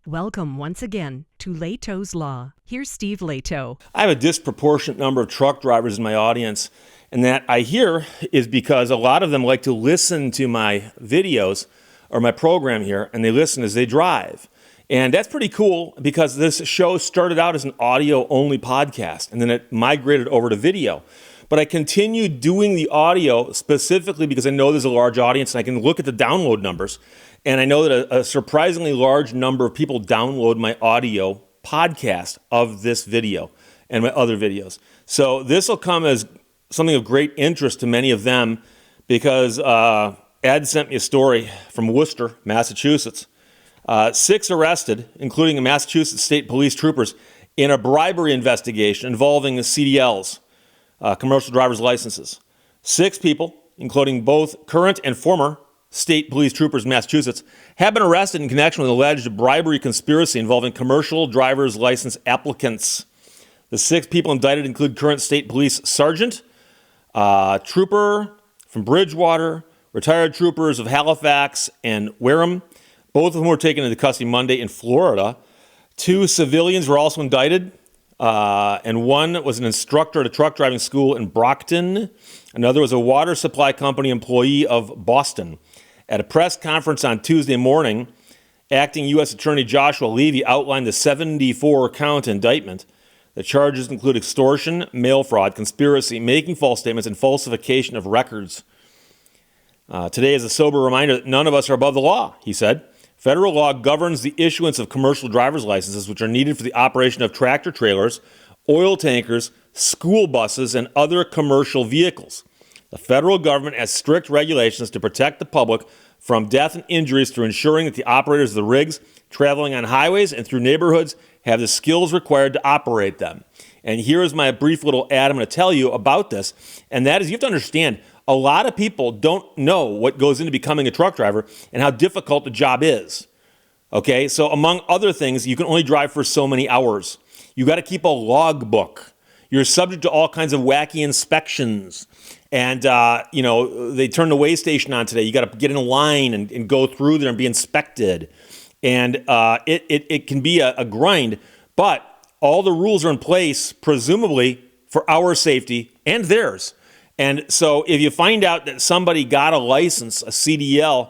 Welcome once again to Lehto's Law. Here's Steve Lehto. I have a disproportionate number of truck drivers in my audience, and that I hear is because a lot of them like to listen to my videos or my program here, and they listen as they drive. And that's pretty cool because this show started out as an audio-only podcast, and then it migrated over to video. But I continued doing the audio specifically because I know there's a large audience, and I can look at the download numbers. And I know that a surprisingly large number of people download my audio podcast of this video and my other videos. So this will come as something of great interest to many of them because Ed sent me a story from Worcester, Massachusetts. 6 arrested, including Massachusetts State Police troopers, in a bribery investigation involving the CDLs, commercial driver's licenses. 6 people, including both current and former State Police troopers in Massachusetts, have been arrested in connection with an alleged bribery conspiracy involving commercial driver's license applicants. The 6 people indicted include current State Police Sergeant, trooper from Bridgewater, retired troopers of Halifax and Wareham, both of whom were taken into custody Monday in Florida. 2 civilians were also indicted, and one was an instructor at a truck driving school in Brockton. Another was a water supply company employee of Boston. At a press conference on Tuesday morning, Acting U.S. Attorney Joshua Levy outlined the 74-count indictment. The charges include extortion, mail fraud, conspiracy, making false statements, and falsification of records. Today is a sober reminder that none of us are above the law, he said. Federal law governs the issuance of commercial driver's licenses, which are needed for the operation of tractor trailers, oil tankers, school buses, and other commercial vehicles. The federal government has strict regulations to protect the public from death and injuries through ensuring that the operators of the rigs traveling on highways and through neighborhoods have the skills required to operate them. And here is my brief little ad I'm going to tell you about this, and that is you have to understand a lot of people don't know what goes into becoming a truck driver and how difficult the job is. Okay, so among other things, you can only drive for so many hours. You got to keep a log book. You're subject to all kinds of wacky inspections. And, they turned the weigh station on today. You got to get in a line and go through there and be inspected. And it can be a grind, but all the rules are in place, presumably, for our safety and theirs. And so if you find out that somebody got a license, a CDL,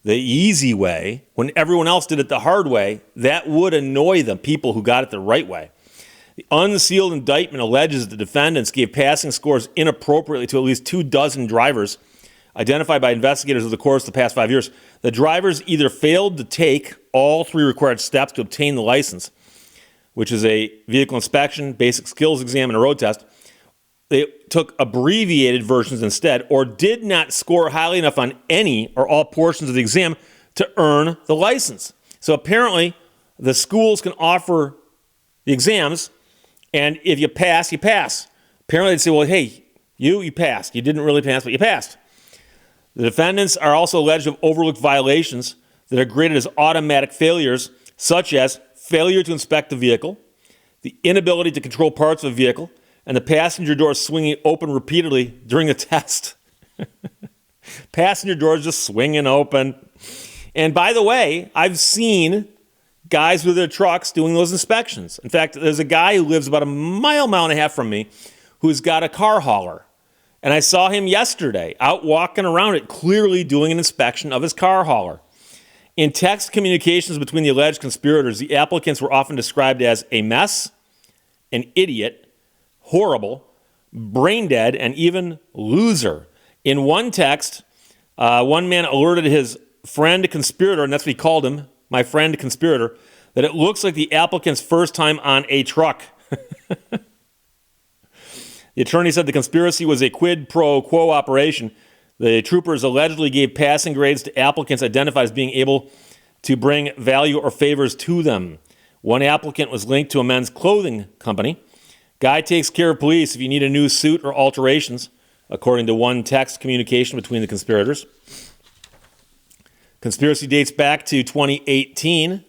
the easy way, when everyone else did it the hard way, that would annoy the people who got it the right way. The unsealed indictment alleges that the defendants gave passing scores inappropriately to at least 24 drivers identified by investigators over the course of the past 5 years. The drivers either failed to take all 3 required steps to obtain the license, which is a vehicle inspection, basic skills exam, and a road test. They took abbreviated versions instead, or did not score highly enough on any or all portions of the exam to earn the license. So apparently, the schools can offer the exams, and if you pass, you pass. Apparently, they'd say, well, hey, you passed. You didn't really pass, but you passed. The defendants are also alleged to have overlooked violations that are graded as automatic failures, such as failure to inspect the vehicle, the inability to control parts of a vehicle, and the passenger doors swinging open repeatedly during the test. Passenger doors just swinging open. And by the way, I've seen guys with their trucks doing those inspections. In fact, there's a guy who lives about a mile and a half from me who's got a car hauler. And I saw him yesterday out walking around it, clearly doing an inspection of his car hauler. In text communications between the alleged conspirators, the applicants were often described as a mess, an idiot, horrible, brain dead, and even loser. In one text, one man alerted his friend conspirator, and that's what he called him, my friend conspirator, that it looks like the applicant's first time on a truck. The attorney said the conspiracy was a quid pro quo operation. The troopers allegedly gave passing grades to applicants identified as being able to bring value or favors to them. One applicant was linked to a men's clothing company. Guy takes care of police if you need a new suit or alterations, according to one text communication between the conspirators. Conspiracy dates back to 2018,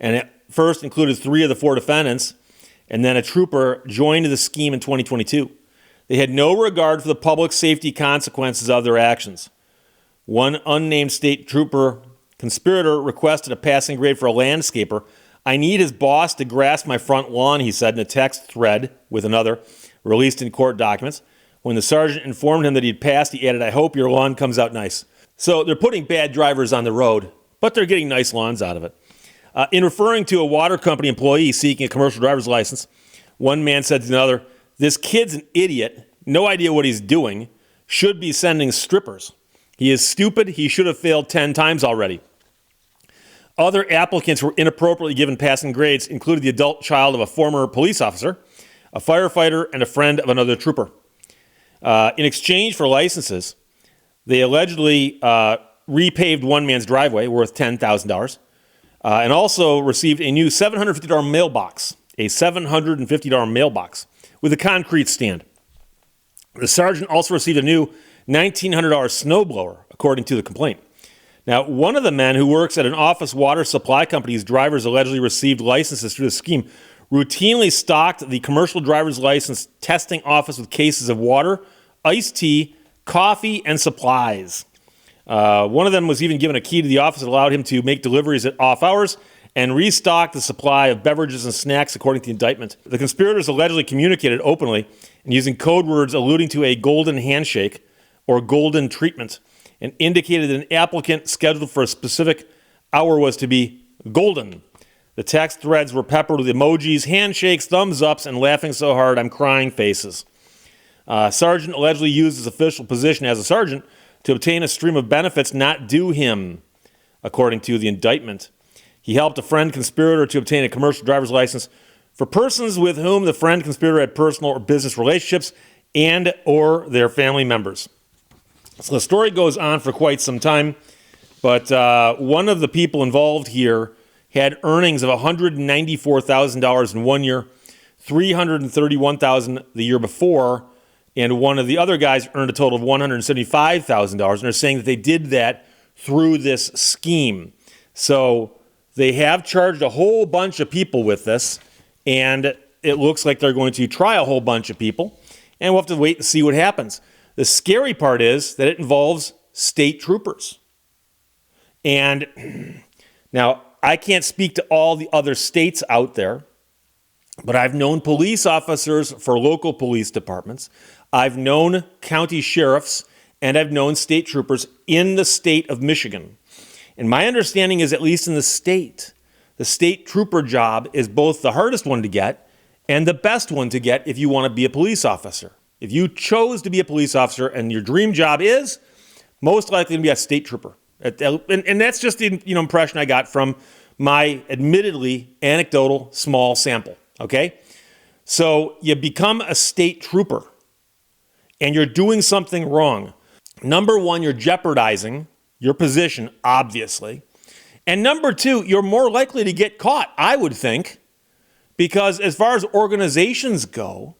and it first included 3 of the 4 defendants, and then a trooper joined the scheme in 2022. They had no regard for the public safety consequences of their actions. One unnamed state trooper conspirator requested a passing grade for a landscaper I need his boss to grass my front lawn, he said in a text thread with another, released in court documents. When the sergeant informed him that he'd passed, he added, I hope your lawn comes out nice. So they're putting bad drivers on the road, but they're getting nice lawns out of it. In referring to a water company employee seeking a commercial driver's license, one man said to another, this kid's an idiot, no idea what he's doing, should be sending strippers. He is stupid, he should have failed 10 times already. Other applicants were inappropriately given passing grades, including the adult child of a former police officer, a firefighter, and a friend of another trooper. In exchange for licenses, they allegedly repaved one man's driveway worth $10,000 and also received a new $750 mailbox, with a concrete stand. The sergeant also received a new $1,900 snowblower, according to the complaint. Now, one of the men who works at an office water supply company's drivers allegedly received licenses through the scheme, routinely stocked the commercial driver's license testing office with cases of water, iced tea, coffee, and supplies. One of them was even given a key to the office that allowed him to make deliveries at off hours and restock the supply of beverages and snacks, according to the indictment. The conspirators allegedly communicated openly and using code words alluding to a golden handshake or golden treatment, and indicated that an applicant scheduled for a specific hour was to be golden. The text threads were peppered with emojis, handshakes, thumbs ups, and laughing so hard I'm crying faces. Sergeant allegedly used his official position as a sergeant to obtain a stream of benefits not due him, according to the indictment. He helped a friend conspirator to obtain a commercial driver's license for persons with whom the friend conspirator had personal or business relationships and or their family members. So the story goes on for quite some time, but one of the people involved here had earnings of $194,000 in 1 year, $331,000 the year before, and one of the other guys earned a total of $175,000, and they're saying that they did that through this scheme. So they have charged a whole bunch of people with this, and it looks like they're going to try a whole bunch of people, and we'll have to wait and see what happens. The scary part is that it involves state troopers. And now, I can't speak to all the other states out there, but I've known police officers for local police departments. I've known county sheriffs, and I've known state troopers in the state of Michigan. And my understanding is, at least in the state trooper job is both the hardest one to get and the best one to get if you want to be a police officer. If you chose to be a police officer and your dream job is most likely to be a state trooper. And that's just the impression I got from my admittedly anecdotal small sample, okay? So you become a state trooper and you're doing something wrong. Number one, you're jeopardizing your position, obviously. And number two, you're more likely to get caught, I would think, because as far as organizations go,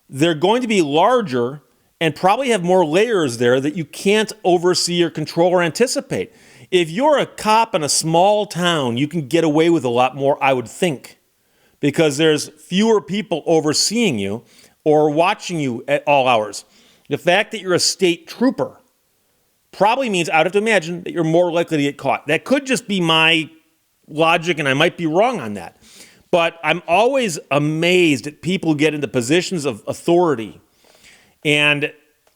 they're going to be larger and probably have more layers there that you can't oversee or control or anticipate. If you're a cop in a small town, you can get away with a lot more, I would think, because there's fewer people overseeing you or watching you at all hours. The fact that you're a state trooper probably means, I would have to imagine, that you're more likely to get caught. That could just be my logic, and I might be wrong on that. But I'm always amazed at people who get into positions of authority, and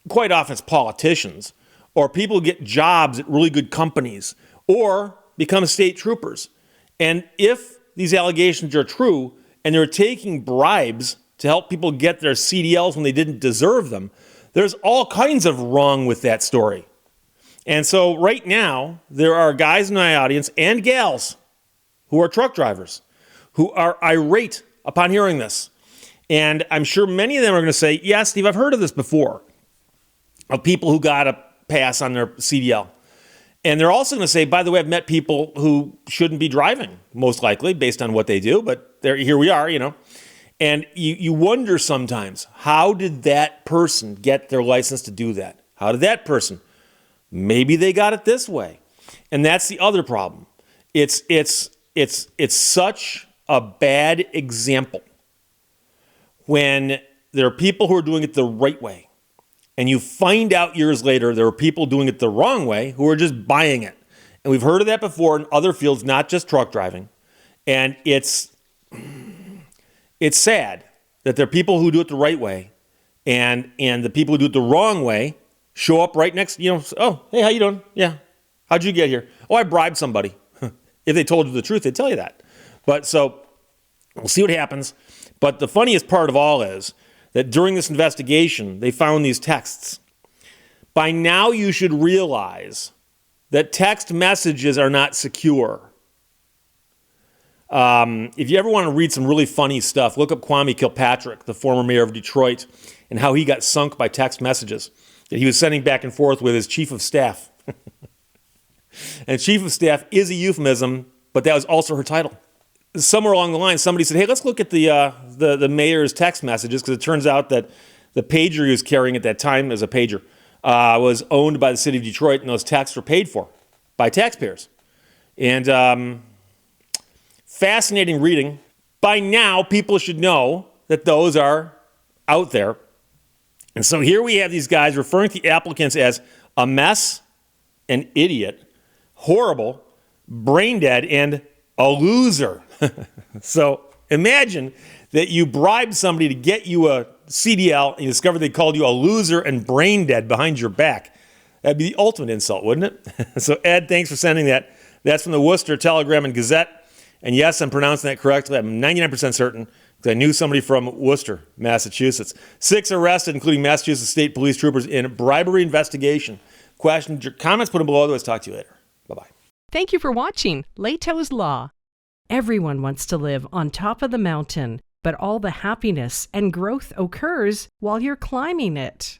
quite often it's politicians, or people who get jobs at really good companies, or become state troopers. And if these allegations are true, and they're taking bribes to help people get their CDLs when they didn't deserve them, there's all kinds of wrong with that story. And so right now, there are guys in my audience and gals who are truck drivers who are irate upon hearing this. And I'm sure many of them are going to say, yeah, Steve, I've heard of this before, of people who got a pass on their CDL. And they're also going to say, by the way, I've met people who shouldn't be driving, most likely, based on what they do, but here we are, And you wonder sometimes, how did that person get their license to do that? How did that person? Maybe they got it this way. And that's the other problem. It's such a bad example when there are people who are doing it the right way, and you find out years later there are people doing it the wrong way who are just buying it. And we've heard of that before in other fields, not just truck driving. And it's sad that there are people who do it the right way, and the people who do it the wrong way show up right next, oh, hey, how you doing? Yeah. How'd you get here? Oh, I bribed somebody. If they told you the truth, they'd tell you that. But so we'll see what happens. But the funniest part of all is that during this investigation, they found these texts. By now, you should realize that text messages are not secure. If you ever want to read some really funny stuff, look up Kwame Kilpatrick, the former mayor of Detroit, and how he got sunk by text messages that he was sending back and forth with his chief of staff. And chief of staff is a euphemism, but that was also her title. Somewhere along the line, somebody said, hey, let's look at the mayor's text messages, because it turns out that the pager he was carrying at that time as a pager was owned by the city of Detroit, and those texts were paid for by taxpayers. And fascinating reading. By now, people should know that those are out there. And so here we have these guys referring to the applicants as a mess, an idiot, horrible, brain dead, and a loser. So imagine that you bribed somebody to get you a CDL and you discovered they called you a loser and brain dead behind your back. That'd be the ultimate insult, wouldn't it? So Ed, thanks for sending that. That's from the Worcester Telegram and Gazette. And yes, I'm pronouncing that correctly. I'm 99% certain because I knew somebody from Worcester, Massachusetts. 6 arrested, including Massachusetts State Police troopers in a bribery investigation. Questions or comments, put them below. Otherwise, talk to you later. Bye-bye. Thank you for watching Lehto's Law. Everyone wants to live on top of the mountain, but all the happiness and growth occurs while you're climbing it.